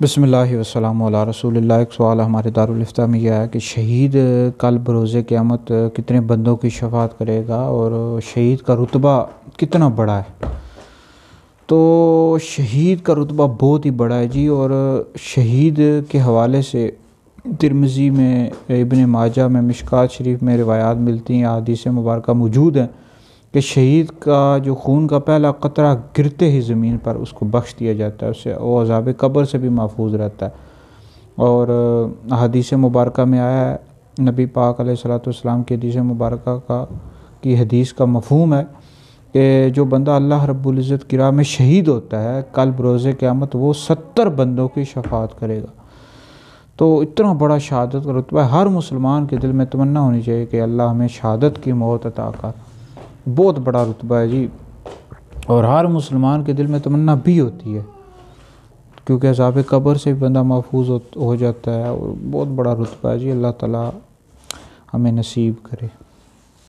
بسم اللہ والسلام علی رسول اللہ۔ ایک سوال ہمارے دارالفتہ میں یہ ہے کہ شہید کل بروز قیامت کتنے بندوں کی شفاعت کرے گا اور شہید کا رتبہ کتنا بڑا ہے؟ تو شہید کا رتبہ بہت ہی بڑا ہے جی، اور شہید کے حوالے سے ترمذی میں، ابن ماجہ میں، مشکوٰۃ شریف میں روایات ملتی ہیں، احادیث مبارکہ موجود ہیں کہ شہید کا جو خون کا پہلا قطرہ گرتے ہی زمین پر اس کو بخش دیا جاتا ہے، اسے وہ عذاب قبر سے بھی محفوظ رہتا ہے۔ اور احادیث مبارکہ میں آیا ہے، نبی پاک علیہ الصلوۃ والسلام کی حدیث مبارکہ کی حدیث کا مفہوم ہے کہ جو بندہ اللہ رب العزت کی راہ میں شہید ہوتا ہے کل بروز قیامت وہ 70 بندوں کی شفاعت کرے گا۔ تو اتنا بڑا شہادت کا رتبہ ہے، ہر مسلمان کے دل میں تمنا ہونی چاہیے کہ اللہ ہمیں شہادت کی موت عطا کر۔ بہت بڑا رتبہ ہے جی، اور ہر مسلمان کے دل میں تمنا بھی ہوتی ہے کیونکہ عذاب قبر سے بھی بندہ محفوظ ہو جاتا ہے، اور بہت بڑا رتبہ ہے جی۔ اللہ تعالیٰ ہمیں نصیب کرے۔